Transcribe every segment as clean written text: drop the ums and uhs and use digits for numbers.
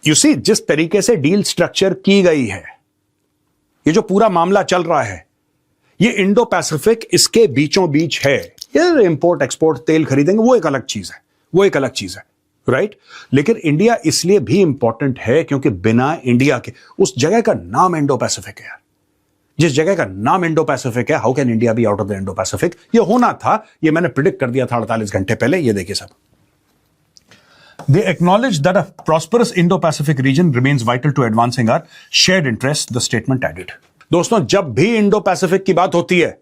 You see, जिस तरीके से डील स्ट्रक्चर की गई है, ये जो पूरा मामला चल रहा है, ये इंडो पैसिफिक इसके बीचों बीच है। ये इंपोर्ट एक्सपोर्ट तेल खरीदेंगे, वो एक अलग चीज है, वो एक अलग चीज है, राइट। लेकिन इंडिया इसलिए भी इंपॉर्टेंट है क्योंकि बिना इंडिया के, उस जगह का नाम इंडो पैसिफिक है, जिस जगह का नाम इंडो पैसिफिक है, how can India be out of the Indo Pacific? ये होना था, ये मैंने प्रिडिक्ट कर दिया था 48 घंटे पहले। ये देखिए साहब, they acknowledge that a prosperous Indo-Pacific region remains vital to advancing our shared interests, the statement added. दोस्तों, जब भी इंडो पैसिफिक की बात होती है,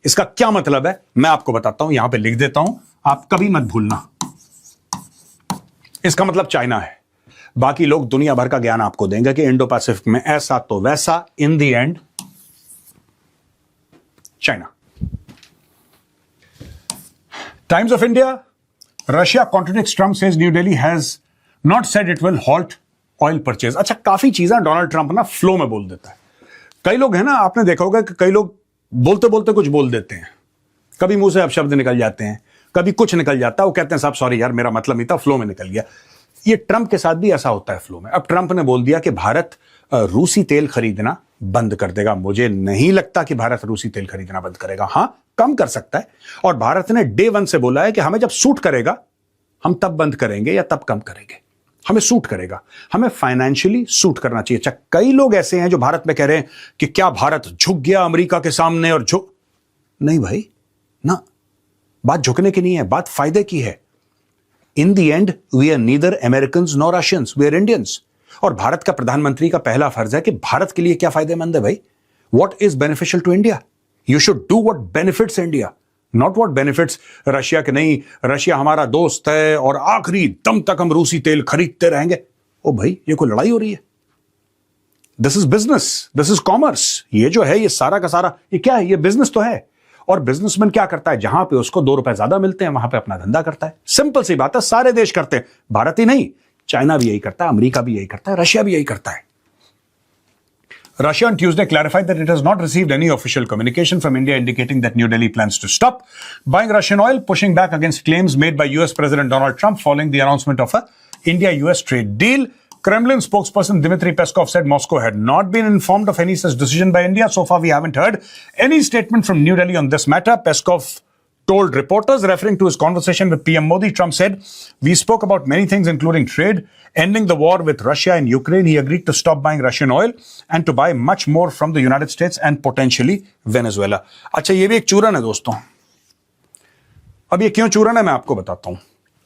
इसका क्या मतलब है मैं आपको बताता हूं, यहां पे लिख देता हूं, आप कभी मत भूलना। इसका मतलब चाइना है। बाकी लोग दुनिया भर का ज्ञान आपको देंगे कि इंडो पैसिफिक में ऐसा तो वैसा, इन the and China. Times of India, Russia contradicts Trump, says New Delhi has not said it will halt oil purchase. अच्छा, काफी चीजें डोनाल्ड ट्रंप ना फ्लो में बोल देता है। कई लोग हैं ना, आपने देखा होगा कि कई लोग बोलते बोलते कुछ बोल देते हैं, कभी मुंह से अपशब्द निकल जाते हैं, कभी कुछ निकल जाता है, वो कहते हैं साहब सॉरी यार मेरा मतलब नहीं था, फ्लो में निकल गया। ये ट्रंप के साथ भी ऐसा होता है फ्लो में। अब ट्रंप ने बोल दिया कि भारत रूसी तेल खरीदना बंद कर देगा। मुझे नहीं लगता कि भारत रूसी तेल खरीदना बंद करेगा, हां कम कर सकता है। और भारत ने डे वन से बोला है कि हमें जब सूट करेगा हम तब बंद करेंगे या तब कम करेंगे, हमें सूट करेगा, हमें फाइनेंशियली सूट करना चाहिए। अच्छा, कई लोग ऐसे हैं जो भारत में कह रहे हैं कि क्या भारत झुक गया अमेरिका के सामने, और झुक नहीं भाई ना, बात झुकने की नहीं है, बात फायदे की है। In the end we are neither Americans nor Russians, we are Indians. और भारत का प्रधानमंत्री का पहला फर्ज है कि भारत के लिए क्या फायदेमंद है भाई, what is beneficial to India. You should do what benefits India, not what benefits Russia के। नहीं, रशिया हमारा दोस्त है और आखिरी दम तक हम रूसी तेल खरीदते रहेंगे। ओ भाई, ये कोई लड़ाई हो रही है? This is business, this is commerce. ये जो है, ये सारा का सारा, ये क्या है? ये बिजनेस तो है। और बिजनेसमैन क्या करता है, जहां पे उसको 2 रुपए ज्यादा मिलते हैं वहां पे अपना धंधा करता है। सिंपल सी बात है, सारे देश करते हैं, भारत ही नहीं, चाइना भी यही करता है, अमेरिका भी यही करता है, रशिया भी यही करता है। Russia on Tuesday clarified that it has not received any official communication from India indicating that New Delhi plans to stop buying Russian oil, pushing back against claims made by US President Donald Trump following the announcement of a India-US trade deal. Kremlin spokesperson Dmitry Peskov said Moscow had not been informed of any such decision by India. So far, we haven't heard any statement from New Delhi on this matter. Peskov told reporters, referring to his conversation with PM Modi. Trump said, "We spoke about many things, including trade, ending the war with Russia and Ukraine. He agreed to stop buying Russian oil and to buy much more from the United States and potentially Venezuela." अच्छा, ये भी एक चूरन है दोस्तों। अब ये क्यों चूरन है मैं आपको बताता हूं।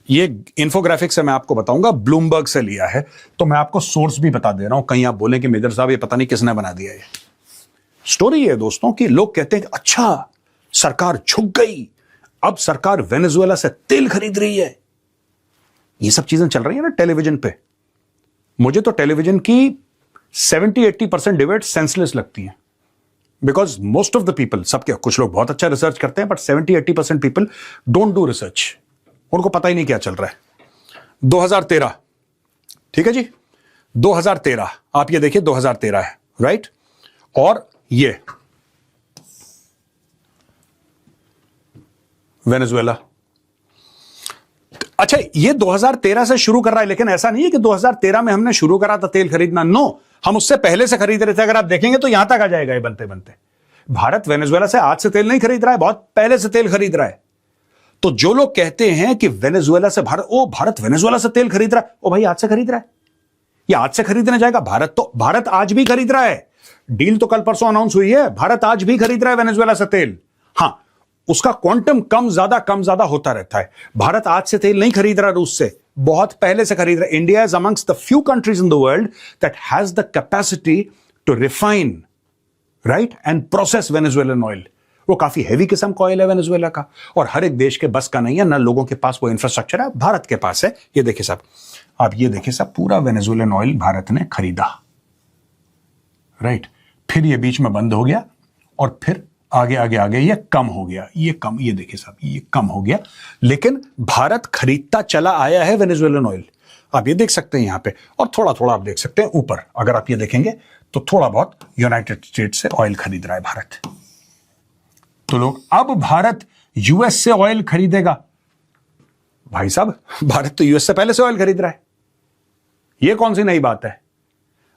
ये इन्फोग्राफिक से मैं आपको बताऊंगा, ब्लूमबर्ग से लिया है, तो मैं आपको सोर्स भी बता दे रहा हूं, कहीं आप बोले कि मेजर साहब ये पता नहीं किसने बना दिया। ये स्टोरी है दोस्तों कि लोग कहते हैं कि अच्छा सरकार झुक गई, अब सरकार वेनेजुएला से तेल खरीद रही है। ये सब चीजें चल रही है ना टेलीविजन पे। मुझे तो टेलीविजन की 70-80% डिबेट सेंसलेस लगती हैं, because most of the people, सबके, कुछ लोग बहुत अच्छा रिसर्च करते हैं, but 70-80% people don't do research. उनको पता ही नहीं क्या चल रहा है। 2013, ठीक है जी, 2013, आप ये देखिए 2013 है, राइट। और ये वेनेजुएला। अच्छा, ये 2013 से शुरू कर रहा है, लेकिन ऐसा नहीं है कि 2013 में हमने शुरू करा था तेल खरीदना। नो, हम उससे पहले से खरीद रहे थे। अगर आप देखेंगे तो यहां तक आ जाएगा ये बनते बनते। भारत वेनेजुएला से आज से तेल नहीं खरीद रहा है, बहुत पहले से तेल खरीद रहा है। तो जो लोग कहते हैं कि वेनेजुएला से भारत वेनेजुएला से तेल खरीद रहा है, ओ भाई आज से खरीद रहा है, ये आज से खरीदने जाएगा। भारत आज भी खरीद रहा है। डील तो कल परसों अनाउंस हुई है, भारत आज भी खरीद रहा है वेनेजुएला से तेल। हां, उसका क्वांटम कम ज्यादा होता रहता है। भारत आज से तेल नहीं खरीद रहा रूस से, बहुत पहले से खरीद रहा है। India is amongst the few countries in the world that has the capacity to refine, right, and process Venezuelan oil. वो काफी हैवी किस्म का ऑयल है वेनेजुएला का, और हर एक देश के बस का नहीं है, ना लोगों के पास वो इंफ्रास्ट्रक्चर है। भारत के पास है। ये देखिए साहब, आप ये देखिए साहब, पूरा वेनेजुएलन ऑयल भारत ने खरीदा, राइट। फिर ये बीच में बंद हो गया और फिर आगे ये कम हो गया, ये देखिए साहब, ये कम हो गया। लेकिन भारत खरीदता चला आया है वेनेजुएलन ऑयल, आप ये देख सकते हैं यहां पे। और थोड़ा थोड़ा आप देख सकते हैं ऊपर, अगर आप ये देखेंगे तो थोड़ा बहुत यूनाइटेड स्टेट्स से ऑयल खरीद रहा है भारत। तो लोग, अब भारत यूएस से ऑयल खरीदेगा। भाई साहब, भारत तो यूएस से पहले से ऑयल खरीद रहा है। यह कौन सी नई बात है?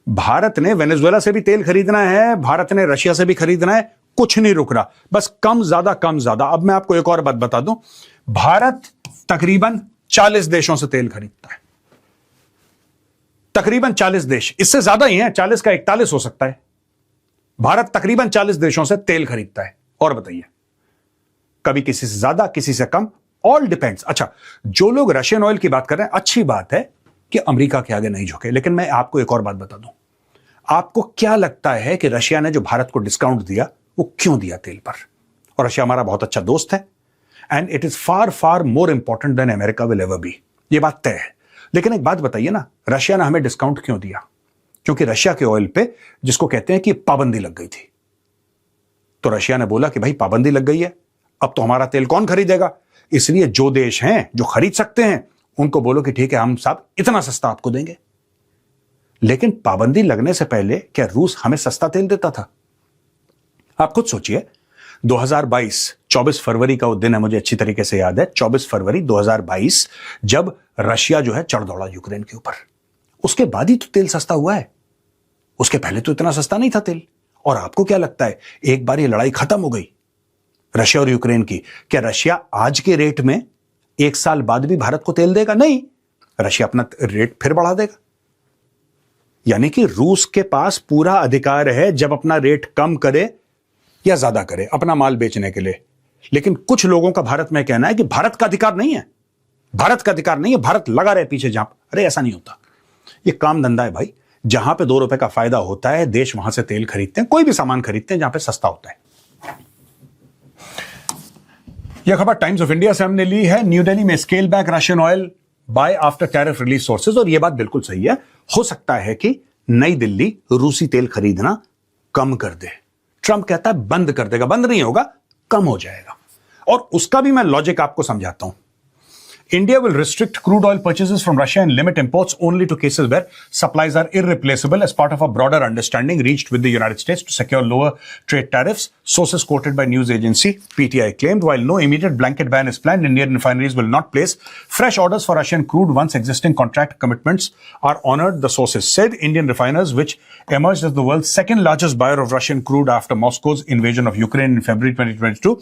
भारत ने वेनेजुएला से भी तेल खरीदना है, भारत ने रशिया से भी खरीदना है, कुछ नहीं रुक रहा, बस कम ज्यादा कम ज्यादा। अब मैं आपको एक और बात बता दूं, भारत तकरीबन 40 देशों से तेल खरीदता है, तकरीबन 40 देश, इससे ज्यादा ही है, 40 का 41 हो सकता है। भारत तकरीबन 40 देशों से तेल खरीदता है। और बताइए, कभी किसी से ज्यादा, किसी से कम, ऑल डिपेंड्स। अच्छा, जो लोग रशियन ऑयल की बात कर रहे हैं, अच्छी बात है कि अमेरिका के आगे नहीं झुके, लेकिन मैं आपको एक और बात बता दूं, आपको क्या लगता है कि रशिया ने जो भारत को डिस्काउंट दिया वो क्यों दिया तेल पर? और रशिया हमारा बहुत अच्छा दोस्त है, and it is far far more important than America will ever be, ये बात तय है। लेकिन एक बात बताइए ना, रशिया ने हमें डिस्काउंट क्यों दिया? क्योंकि रशिया के ऑयल पे, जिसको कहते हैं कि पाबंदी लग गई थी, तो रशिया ने बोला कि भाई पाबंदी लग गई है, अब तो हमारा तेल कौन खरीदेगा? इसलिए जो देश हैं जो खरीद सकते हैं उनको बोलो कि ठीक है, हम साहब इतना सस्ता आपको देंगे। लेकिन पाबंदी लगने से पहले क्या रूस हमें सस्ता तेल देता था? आप खुद सोचिए, 2022 24 फरवरी का वो दिन है, मुझे अच्छी तरीके से याद है, 24 फरवरी 2022, जब रशिया जो है चढ़ दौड़ा यूक्रेन के ऊपर, उसके बाद ही तो तेल सस्ता हुआ है, उसके पहले तो इतना सस्ता नहीं था तेल। और आपको क्या लगता है, एक बार ये लड़ाई खत्म हो गई रशिया और यूक्रेन की, क्या रशिया आज के रेट में एक साल बाद भी भारत को तेल देगा? नहीं, रशिया अपना रेट फिर बढ़ा देगा। यानी कि रूस के पास पूरा अधिकार है जब अपना रेट कम करे या ज्यादा करे अपना माल बेचने के लिए। लेकिन कुछ लोगों का भारत में कहना है कि भारत का अधिकार नहीं है, भारत का अधिकार नहीं है, भारत लगा रहे पीछे जहां। अरे ऐसा नहीं होता, ये काम धंधा है भाई। जहां पे 2 रुपए का फायदा होता है, देश वहां से तेल खरीदते हैं, कोई भी सामान खरीदते हैं जहां पे सस्ता होता है। यह खबर टाइम्स ऑफ इंडिया से हमने ली है। न्यू दिल्ली में scale back Russian oil bye after tariff release sources. और यह बात बिल्कुल सही है, हो सकता है कि नई दिल्ली रूसी तेल खरीदना कम कर दे। ट्रंप कहता है बंद कर देगा, बंद नहीं होगा, कम हो जाएगा। और उसका भी मैं लॉजिक आपको समझाता हूं। India will restrict crude oil purchases from Russia and limit imports only to cases where supplies are irreplaceable as part of a broader understanding reached with the United States to secure lower trade tariffs. Sources quoted by news agency PTI claimed while no immediate blanket ban is planned, Indian refineries will not place fresh orders for Russian crude once existing contract commitments are honored. The sources said Indian refiners, which emerged as the world's second largest buyer of Russian crude after Moscow's invasion of Ukraine in February 2022,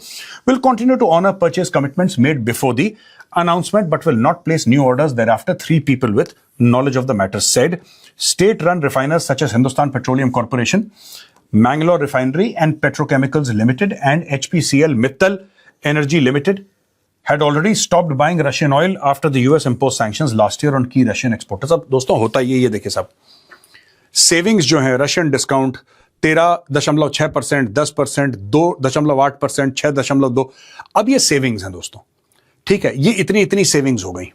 will continue to honor purchase commitments made before the announcement but will not place new orders thereafter, 3 people with knowledge of the matter said. State-run refiners such as Hindustan Petroleum Corporation, Mangalore Refinery and Petrochemicals Limited and HPCL Mittal Energy Limited had already stopped buying Russian oil after the US imposed sanctions last year on key Russian exporters. अब दोस्तों होता ये देखिए साहब, savings जो है Russian discount 13.6%, 10%, 2.8%, 6.2, अब ये सेविंग्स हैं दोस्तों, ठीक है। ये इतनी सेविंग्स हो गई,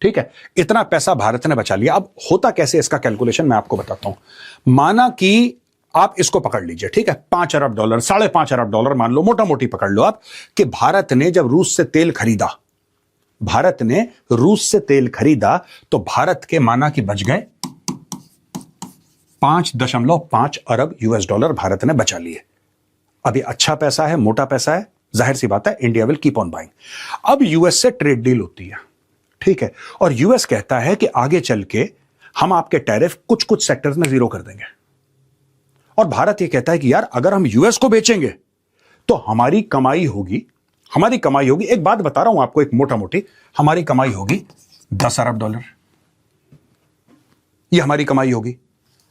ठीक है, इतना पैसा भारत ने बचा लिया। अब होता कैसे इसका कैलकुलेशन मैं आपको बताता हूं। माना कि आप इसको पकड़ लीजिए, ठीक है, $5 अरब, $5.5 अरब मान लो, मोटा मोटी पकड़ लो आप, कि भारत ने जब रूस से तेल खरीदा, तो भारत के माना कि बच गए 5.5 अरब US डॉलर भारत ने बचा लिए। अब ये अच्छा पैसा है, मोटा पैसा है, जाहिर सी बात है India will keep on buying. अब यूएस से ट्रेड डील होती है, ठीक है, और यूएस कहता है कि आगे चल के हम आपके टैरिफ कुछ सेक्टर्स में 0 कर देंगे। और भारत ये कहता है कि यार अगर हम यूएस को बेचेंगे तो हमारी कमाई होगी। एक बात बता रहा हूं आपको, एक मोटा मोटी हमारी कमाई होगी $10 अरब। ये हमारी कमाई होगी,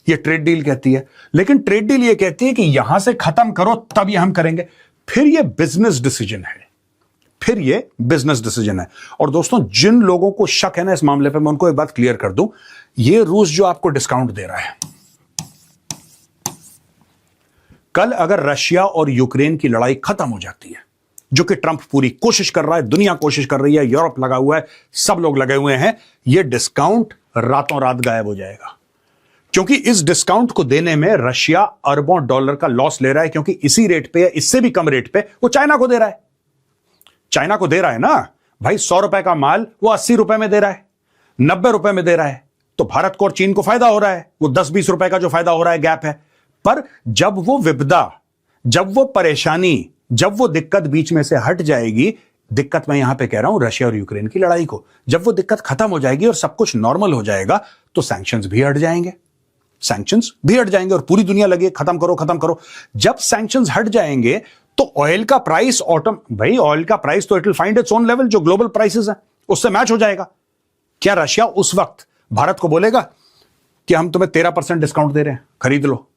ये ट्रेड डील कहती है। लेकिन ट्रेड डील ये कहती है कि यहां से खत्म करो तब ये हम करेंगे। फिर ये बिजनेस डिसीजन है। और दोस्तों, जिन लोगों को शक है ना इस मामले पे, मैं उनको एक बात क्लियर कर दूं, ये रूस जो आपको डिस्काउंट दे रहा है, कल अगर रशिया और यूक्रेन की लड़ाई खत्म हो जाती है, जो कि ट्रंप पूरी कोशिश कर रहा है, दुनिया कोशिश कर रही है, यूरोप लगा हुआ है, सब लोग लगे हुए हैं, ये डिस्काउंट रातों रात गायब हो जाएगा। क्योंकि इस डिस्काउंट को देने में रशिया अरबों डॉलर का लॉस ले रहा है, क्योंकि इसी रेट पे या इससे भी कम रेट पे वो चाइना को दे रहा है ना भाई। 100 रुपए का माल वो 80 रुपए में दे रहा है, 90 रुपए में दे रहा है, तो भारत को और चीन को फायदा हो रहा है। वो 10-20 रुपए का जो फायदा हो रहा है गैप है। पर जब वो विपदा, जब वो परेशानी, जब वो दिक्कत बीच में से हट जाएगी, दिक्कत मैं यहां पे कह रहा हूं रशिया और यूक्रेन की लड़ाई को। जब वो दिक्कत खत्म हो जाएगी और सब कुछ नॉर्मल हो जाएगा तो सैंक्शंस भी हट जाएंगे, सैंक्शंस भी हट जाएंगे और पूरी दुनिया लगे खत्म करो खत्म करो। जब सैंक्शंस हट जाएंगे तो ऑयल का प्राइस भाई ऑयल का प्राइस तो it will find its own level, जो ग्लोबल प्राइसेस है उससे मैच हो जाएगा। क्या रशिया उस वक्त भारत को बोलेगा कि हम तुम्हें 13% डिस्काउंट दे रहे हैं, खरीद लो,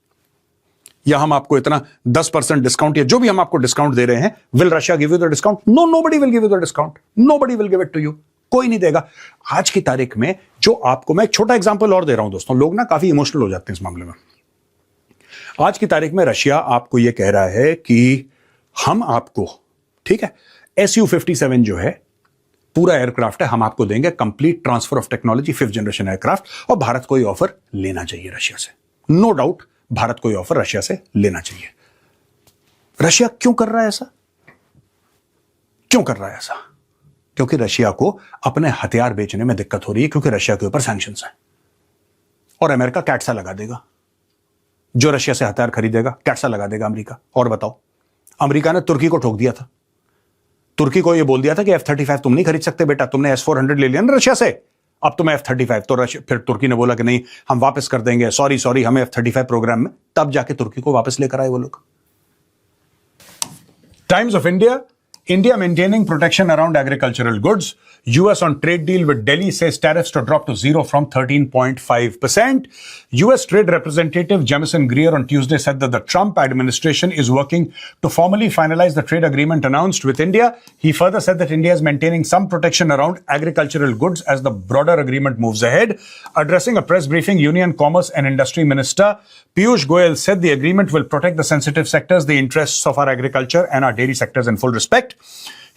या हम आपको इतना 10% डिस्काउंट, या जो भी हम आपको डिस्काउंट दे रहे हैं, will Russia give you the discount? No, nobody will give you the discount, nobody will give it to you, कोई नहीं देगा। आज की तारीख में जो आपको, मैं एक छोटा एग्जांपल और दे रहा हूं दोस्तों, लोग ना काफी इमोशनल हो जाते हैं इस मामले में। आज की तारीख में रशिया आपको यह कह रहा है कि हम आपको, ठीक है, Su-57 जो है पूरा एयरक्राफ्ट है, हम आपको देंगे complete transfer of technology, 5th generation aircraft, और भारत को ये ऑफर लेना चाहिए रशिया से। नो डाउट भारत को ये ऑफर रशिया से लेना चाहिए। रशिया क्यों कर रहा है ऐसा? क्यों कर रहा है ऐसा? क्योंकि रशिया को अपने हथियार बेचने में दिक्कत हो रही है, क्योंकि रशिया के ऊपर सैंक्शंस हैं और अमेरिका कैटसा लगा देगा। जो रशिया से हथियार खरीदेगा कैटसा लगा देगा अमेरिका। और बताओ, अमेरिका ने तुर्की को ठोक दिया था, तुर्की को यह बोल दिया था कि F-35 तुम नहीं खरीद सकते बेटा, तुमने S-400 ले लिया ना रशिया से, अब तुम्हें F-35। तो फिर तुर्की ने बोला कि नहीं हम वापस कर देंगे, सॉरी हमें F-35 प्रोग्राम में, तब जाके तुर्की को वापस लेकर आए वो लोग। Times of India maintaining protection around agricultural goods. US on trade deal with Delhi says tariffs to drop to 0 from 13.5%. US Trade Representative Jamieson Greer on Tuesday said that the Trump administration is working to formally finalize the trade agreement announced with India. He further said that India is maintaining some protection around agricultural goods as the broader agreement moves ahead. Addressing a press briefing, Union Commerce and Industry Minister Piyush Goyal said the agreement will protect the sensitive sectors, the interests of our agriculture and our dairy sectors in full respect.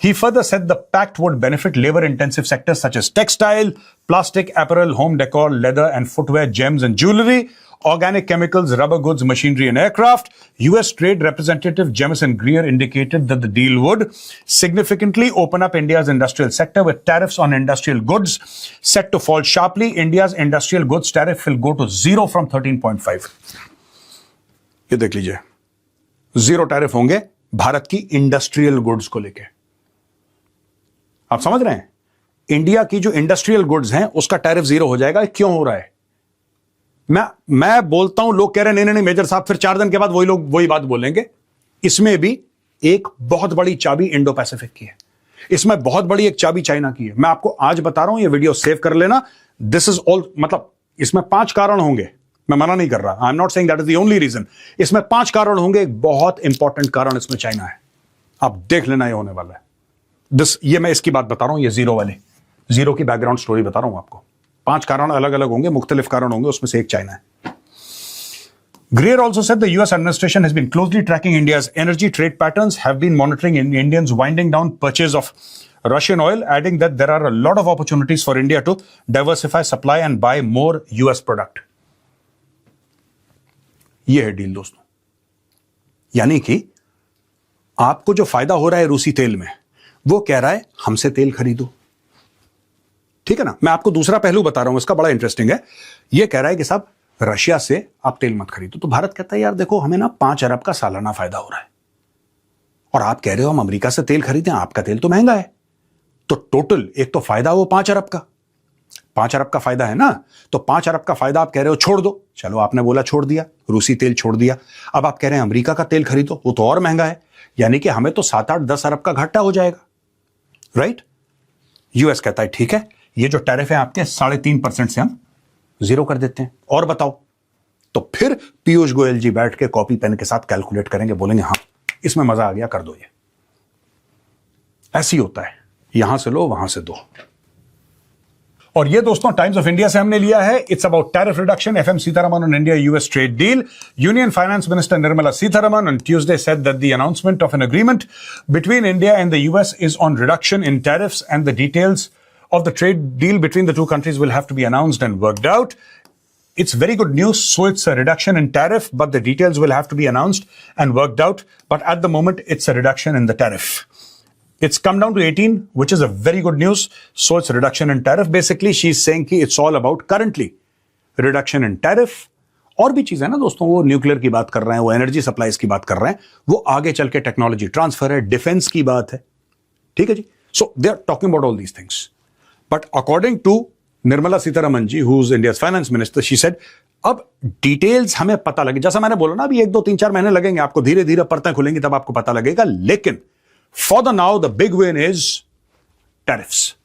He further said the pact would benefit labor-intensive sectors such as textile, plastic, apparel, home decor, leather and footwear, gems and jewelry, organic chemicals, rubber goods, machinery and aircraft. US Trade Representative Jamieson Greer indicated that the deal would significantly open up India's industrial sector, with tariffs on industrial goods set to fall sharply. India's industrial goods tariff will go to 0 from 13.5. ये देख लीजिए, 0 tariff होंगे भारत की industrial goods को लेके। आप समझ रहे हैं, इंडिया की जो इंडस्ट्रियल गुड्स हैं उसका टैरिफ 0 हो जाएगा। क्यों हो रहा है? मैं बोलता हूं, लोग कह रहे हैं नहीं मेजर साहब, फिर 4 दिन के बाद वही लोग वही बात बोलेंगे। इसमें भी एक बहुत बड़ी चाबी इंडो पैसिफिक की है, इसमें बहुत बड़ी एक चाबी चाइना की है। मैं आपको आज बता रहा हूं, ये वीडियो सेव कर लेना। दिस इज ऑल, मतलब इसमें 5 कारण होंगे, मैं मना नहीं कर रहा, I am not saying that is the only reason. इसमें 5 कारण होंगे, एक बहुत इंपॉर्टेंट कारण इसमें चाइना है। आप देख लेना, ये होने वाला है। ये मैं इसकी बात बता रहा हूं, ये जीरो की बैकग्राउंड स्टोरी बता रहा हूं आपको। 5 कारण अलग अलग होंगे, मुख्तलिफ कारण होंगे, उसमें से एक चाइना है। Greer also said the US administration has been closely tracking India's energy trade patterns, have been monitoring Indians winding down purchase of Russian oil, adding that there are a lot of opportunities for India to diversify supply and buy more US product. यह है deal दोस्तों, यानी कि आपको जो फायदा हो रहा है रूसी तेल में, वो कह रहा है हमसे तेल खरीदो, ठीक है ना। मैं आपको दूसरा पहलू बता रहा हूं, इसका बड़ा इंटरेस्टिंग है। यह कह रहा है कि साहब रशिया से आप तेल मत खरीदो, तो भारत कहता है यार देखो हमें ना 5 अरब का सालाना फायदा हो रहा है, और आप कह रहे हो हम अमेरिका से तेल खरीदें, आपका तेल तो महंगा है। तो टोटल एक तो फायदा वो 5 अरब का, 5 अरब का फायदा है ना, तो 5 अरब का फायदा आप कह रहे हो छोड़ दो। चलो आपने बोला छोड़ दिया, रूसी तेल छोड़ दिया। अब आप कह रहे हैं अमेरिका का तेल खरीदो, वो तो और महंगा है, यानी कि हमें तो 7, 8, 10 अरब का घाटा हो जाएगा, राइट। यूएस कहता है ठीक है, ये जो टैरिफ है आपके 3.5% से हम 0 कर देते हैं, और बताओ। तो फिर पीयूष गोयल जी बैठ के कॉपी पेन के साथ कैलकुलेट करेंगे, बोलेंगे हाँ इसमें मजा आ गया, कर दो। ये ऐसी होता है, यहां से लो वहां से दो। और ये दोस्तों टाइम्स ऑफ इंडिया से हमने लिया है। It's about tariff reduction, FM Sitharaman on India US trade deal. Union finance minister Nirmala Sitharaman on Tuesday said that the announcement of an agreement between India and the US is on reduction in tariffs, and the details of the trade deal between the two countries will have to be announced and worked out. It's very good news. So it's a reduction in tariff, but the details will have to be announced and worked out. But at the moment, it's a reduction in the tariff. It's come down to 18, which is a very good news. So it's a reduction in tariff. Basically, she's saying कि it's all about currently reduction in tariff. और भी चीज है ना दोस्तों, वो nuclear की बात कर रहे हैं, वो एनर्जी सप्लाईज की बात कर रहे हैं, वो आगे चल के टेक्नोलॉजी ट्रांसफर है, डिफेंस की बात है, ठीक है जी। So they are talking about all these things. But according to Nirmala Sitharaman ji, who's India's finance minister, she said, अब डिटेल्स हमें पता लगे, जैसा मैंने बोला ना, अभी 1, 2, 3, 4 महीने लगेंगे, आपको धीरे धीरे परतें खुलेंगी, तब आपको पता लगेगा. लेकिन for the now the big win is tariffs.